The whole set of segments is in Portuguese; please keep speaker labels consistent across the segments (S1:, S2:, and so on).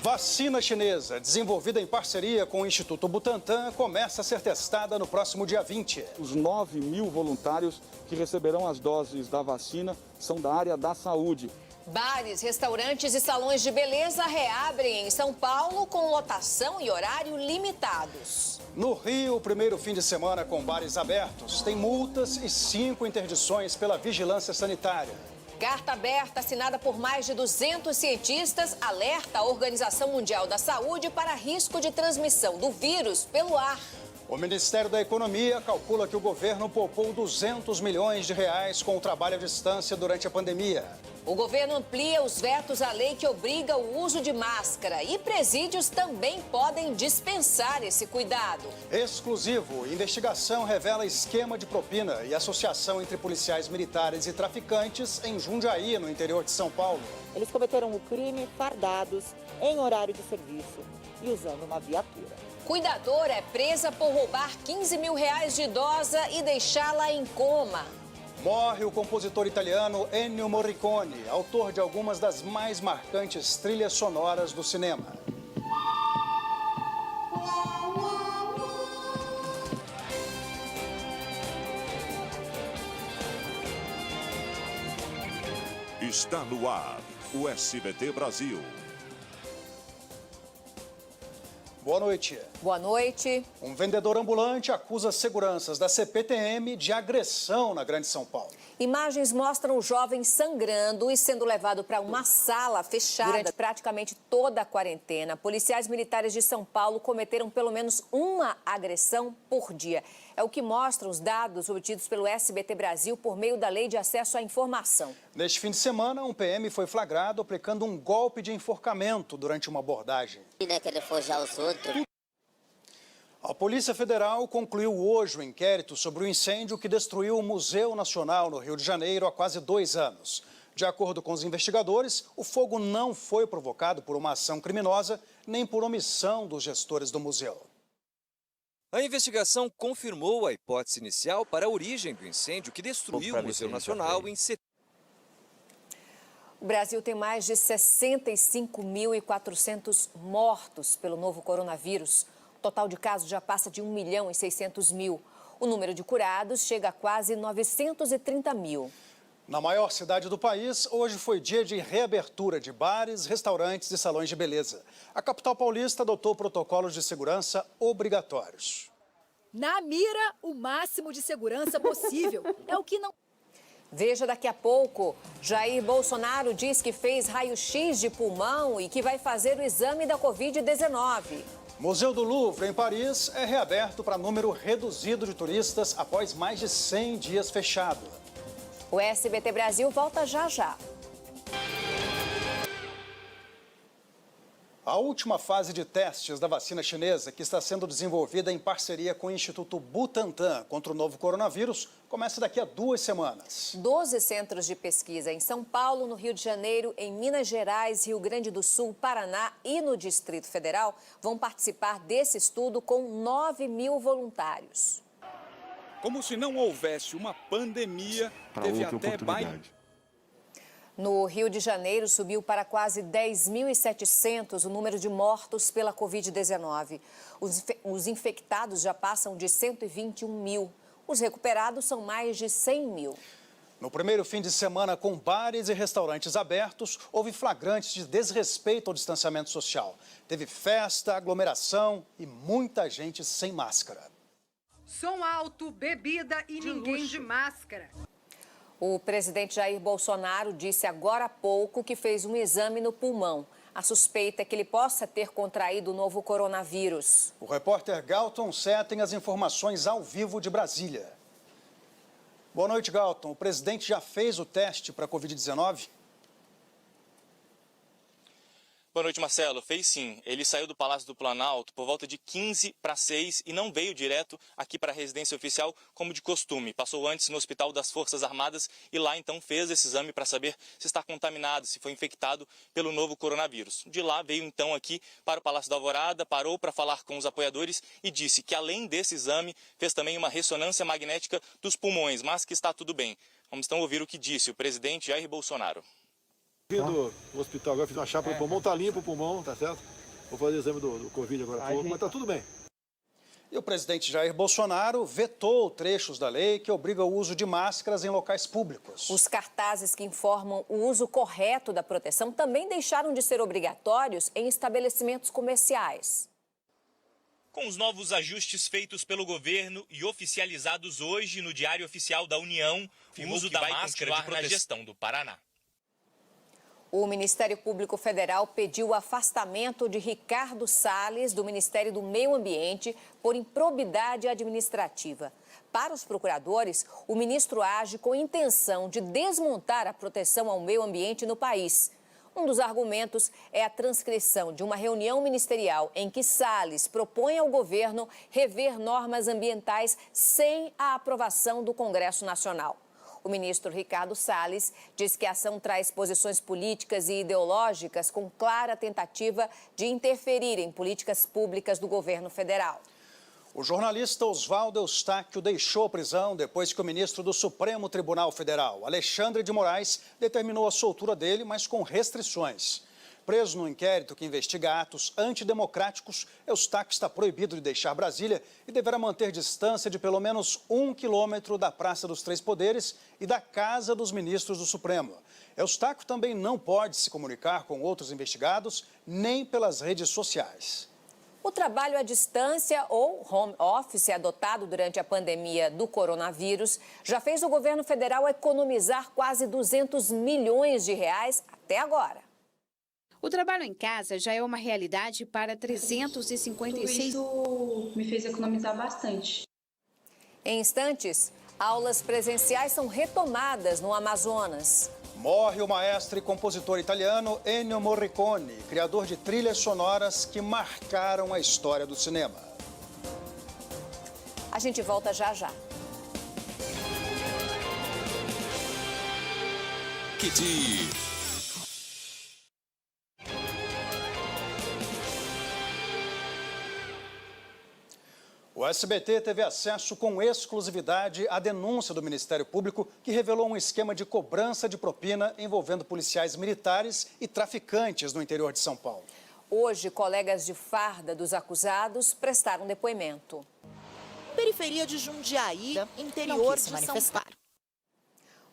S1: Vacina chinesa, desenvolvida em parceria com o Instituto Butantan, começa a ser testada no próximo dia 20.
S2: Os 9.000 voluntários que receberão as doses da vacina são da área da saúde.
S3: Bares, restaurantes e salões de beleza reabrem em São Paulo com lotação e horário limitados.
S1: No Rio, o primeiro fim de semana com bares abertos tem multas e 5 interdições pela vigilância sanitária.
S3: Carta aberta assinada por mais de 200 cientistas alerta a Organização Mundial da Saúde para risco de transmissão do vírus pelo ar.
S1: O Ministério da Economia calcula que o governo poupou 200 milhões de reais com o trabalho à distância durante a pandemia.
S3: O governo amplia os vetos à lei que obriga o uso de máscara e presídios também podem dispensar esse cuidado.
S1: Exclusivo, investigação revela esquema de propina e associação entre policiais militares e traficantes em Jundiaí, no interior de São Paulo.
S4: Eles cometeram o crime fardados, em horário de serviço e usando uma viatura.
S3: Cuidadora é presa por roubar 15 mil reais de idosa e deixá-la em coma.
S1: Morre o compositor italiano Ennio Morricone, autor de algumas das mais marcantes trilhas sonoras do cinema.
S5: Está no ar o SBT Brasil.
S1: Boa noite.
S3: Boa noite.
S1: Um vendedor ambulante acusa seguranças da CPTM de agressão na Grande São Paulo.
S3: Imagens mostram o jovem sangrando e sendo levado para uma sala fechada. Durante praticamente toda a quarentena, policiais militares de São Paulo cometeram pelo menos uma agressão por dia. É o que mostram os dados obtidos pelo SBT Brasil por meio da Lei de Acesso à Informação.
S1: Neste fim de semana, um PM foi flagrado aplicando um golpe de enforcamento durante uma abordagem.
S6: Querer forjar os outros.
S1: A Polícia Federal concluiu hoje o inquérito sobre o incêndio que destruiu o Museu Nacional no Rio de Janeiro há quase 2 anos. De acordo com os investigadores, o fogo não foi provocado por uma ação criminosa nem por omissão dos gestores do museu.
S7: A investigação confirmou a hipótese inicial para a origem do incêndio que destruiu o Museu Nacional em setembro.
S3: O Brasil tem mais de 65.400 mortos pelo novo coronavírus. O total de casos já passa de 1.600.000. O número de curados chega a quase 930 mil.
S1: Na maior cidade do país, hoje foi dia de reabertura de bares, restaurantes e salões de beleza. A capital paulista adotou protocolos de segurança obrigatórios.
S8: Na mira, o máximo de segurança possível. É o que não...
S3: Veja daqui a pouco. Jair Bolsonaro diz que fez raio-x de pulmão e que vai fazer o exame da Covid-19.
S1: Museu do Louvre, em Paris, é reaberto para número reduzido de turistas após mais de 100 dias fechado.
S3: O SBT Brasil volta já já.
S1: A última fase de testes da vacina chinesa, que está sendo desenvolvida em parceria com o Instituto Butantan contra o novo coronavírus, começa daqui a 2 semanas.
S3: 12 centros de pesquisa em São Paulo, no Rio de Janeiro, em Minas Gerais, Rio Grande do Sul, Paraná e no Distrito Federal vão participar desse estudo com 9.000 voluntários.
S9: Como se não houvesse uma pandemia, teve até baile.
S3: No Rio de Janeiro, subiu para quase 10.700 o número de mortos pela Covid-19. Os infectados já passam de 121 mil. Os recuperados são mais de 100 mil.
S1: No primeiro fim de semana, com bares e restaurantes abertos, houve flagrantes de desrespeito ao distanciamento social. Teve festa, aglomeração e muita gente sem máscara.
S8: Som alto, bebida e ninguém de máscara.
S3: O presidente Jair Bolsonaro disse agora há pouco que fez um exame no pulmão. A suspeita é que ele possa ter contraído o novo coronavírus.
S1: O repórter Galton Sé tem as informações ao vivo de Brasília. Boa noite, Galton. O presidente já fez o teste para a Covid-19?
S10: Boa noite, Marcelo. Fez sim. Ele saiu do Palácio do Planalto por volta de 15 para 6 e não veio direto aqui para a residência oficial como de costume. Passou antes no Hospital das Forças Armadas e lá então fez esse exame para saber se está contaminado, se foi infectado pelo novo coronavírus. De lá veio então aqui para o Palácio da Alvorada, parou para falar com os apoiadores e disse que além desse exame fez também uma ressonância magnética dos pulmões, mas que está tudo bem. Vamos então ouvir o que disse o presidente Jair Bolsonaro.
S11: Vim do hospital agora, fiz uma chapa no pulmão, tá limpo o pulmão, tá certo? Vou fazer o exame do Covid agora há pouco, mas tá tudo bem.
S1: E o presidente Jair Bolsonaro vetou trechos da lei que obriga o uso de máscaras em locais públicos.
S3: Os cartazes que informam o uso correto da proteção também deixaram de ser obrigatórios em estabelecimentos comerciais.
S10: Com os novos ajustes feitos pelo governo e oficializados hoje no Diário Oficial da União, o uso da máscara de proteção na gestão do Paraná.
S3: O Ministério Público Federal pediu o afastamento de Ricardo Salles do Ministério do Meio Ambiente por improbidade administrativa. Para os procuradores, o ministro age com intenção de desmontar a proteção ao meio ambiente no país. Um dos argumentos é a transcrição de uma reunião ministerial em que Salles propõe ao governo rever normas ambientais sem a aprovação do Congresso Nacional. O ministro Ricardo Salles diz que a ação traz posições políticas e ideológicas com clara tentativa de interferir em políticas públicas do governo federal.
S1: O jornalista Oswaldo Eustáquio deixou a prisão depois que o ministro do Supremo Tribunal Federal, Alexandre de Moraes, determinou a soltura dele, mas com restrições. Preso no inquérito que investiga atos antidemocráticos, Eustáquio está proibido de deixar Brasília e deverá manter distância de pelo menos 1 quilômetro da Praça dos Três Poderes e da Casa dos Ministros do Supremo. Eustáquio também não pode se comunicar com outros investigados, nem pelas redes sociais.
S3: O trabalho à distância ou home office adotado durante a pandemia do coronavírus já fez o governo federal economizar quase 200 milhões de reais até agora.
S12: O trabalho em casa já é uma realidade para 356...
S13: Tudo isso me fez economizar bastante.
S3: Em instantes, aulas presenciais são retomadas no Amazonas.
S1: Morre o maestro e compositor italiano Ennio Morricone, criador de trilhas sonoras que marcaram a história do cinema.
S3: A gente volta já já.
S5: Kitty.
S1: O SBT teve acesso com exclusividade à denúncia do Ministério Público que revelou um esquema de cobrança de propina envolvendo policiais militares e traficantes no interior de São Paulo.
S3: Hoje, colegas de farda dos acusados prestaram depoimento.
S4: Periferia de Jundiaí, interior de São Paulo.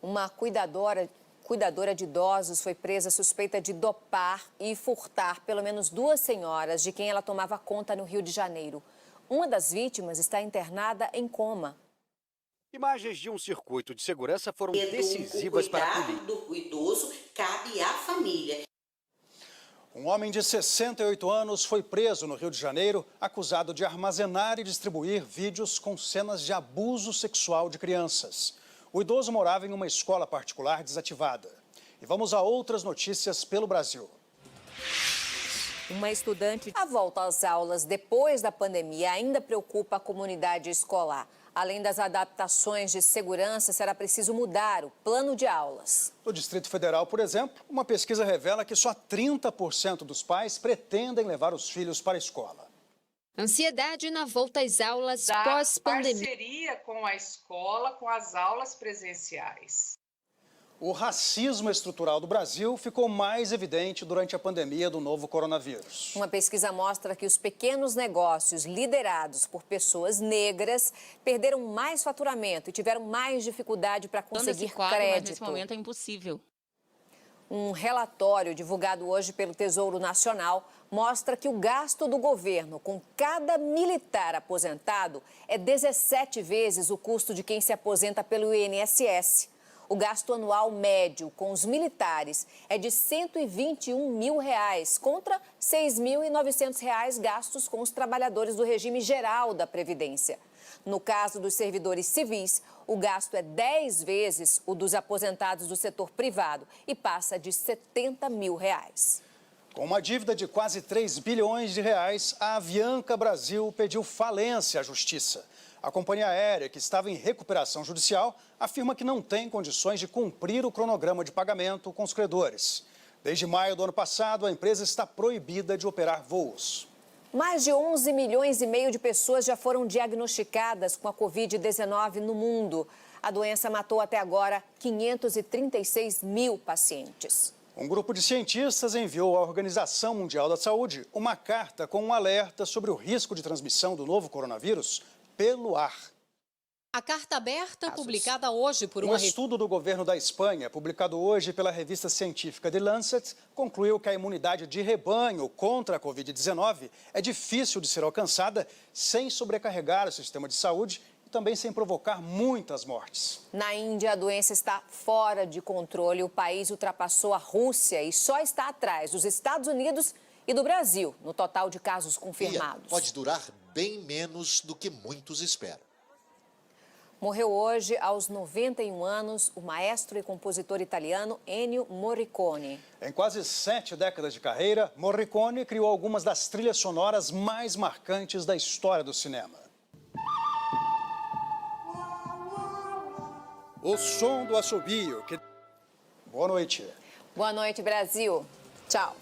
S3: Uma cuidadora de idosos foi presa suspeita de dopar e furtar pelo menos 2 senhoras de quem ela tomava conta no Rio de Janeiro. Uma das vítimas está internada em coma.
S14: Imagens de um circuito de segurança foram decisivas para a polícia.
S15: Do idoso cabe à família.
S1: Um homem de 68 anos foi preso no Rio de Janeiro, acusado de armazenar e distribuir vídeos com cenas de abuso sexual de crianças. O idoso morava em uma escola particular desativada. E vamos a outras notícias pelo Brasil.
S3: Uma estudante. A volta às aulas depois da pandemia ainda preocupa a comunidade escolar. Além das adaptações de segurança, será preciso mudar o plano de aulas.
S1: No Distrito Federal, por exemplo, uma pesquisa revela que só 30% dos pais pretendem levar os filhos para a escola.
S12: Ansiedade na volta às aulas pós-pandemia.
S16: Parceria com a escola, com as aulas presenciais.
S1: O racismo estrutural do Brasil ficou mais evidente durante a pandemia do novo coronavírus.
S3: Uma pesquisa mostra que os pequenos negócios liderados por pessoas negras perderam mais faturamento e tiveram mais dificuldade para conseguir crédito.
S17: Mas nesse momento é impossível.
S3: Um relatório divulgado hoje pelo Tesouro Nacional mostra que o gasto do governo com cada militar aposentado é 17 vezes o custo de quem se aposenta pelo INSS. O gasto anual médio com os militares é de R$ 121 mil, contra R$ 6.900 gastos com os trabalhadores do regime geral da Previdência. No caso dos servidores civis, o gasto é 10 vezes o dos aposentados do setor privado e passa de R$ 70 mil.
S1: Com uma dívida de quase 3 bilhões de reais, a Avianca Brasil pediu falência à Justiça. A companhia aérea, que estava em recuperação judicial, afirma que não tem condições de cumprir o cronograma de pagamento com os credores. Desde maio do ano passado, a empresa está proibida de operar voos.
S3: Mais de 11 milhões e meio de pessoas já foram diagnosticadas com a Covid-19 no mundo. A doença matou até agora 536 mil pacientes.
S1: Um grupo de cientistas enviou à Organização Mundial da Saúde uma carta com um alerta sobre o risco de transmissão do novo coronavírus pelo ar.
S17: A carta aberta, publicada hoje por
S1: Um estudo do governo da Espanha, publicado hoje pela revista científica The Lancet, concluiu que a imunidade de rebanho contra a Covid-19 é difícil de ser alcançada sem sobrecarregar o sistema de saúde e também sem provocar muitas mortes.
S3: Na Índia, a doença está fora de controle. O país ultrapassou a Rússia e só está atrás dos Estados Unidos e do Brasil, no total de casos confirmados.
S18: Pode durar bem menos do que muitos esperam.
S3: Morreu hoje, aos 91 anos, o maestro e compositor italiano Ennio Morricone.
S1: Em quase 7 décadas de carreira, Morricone criou algumas das trilhas sonoras mais marcantes da história do cinema. O som do assobio. Boa noite.
S3: Boa noite, Brasil. Tchau.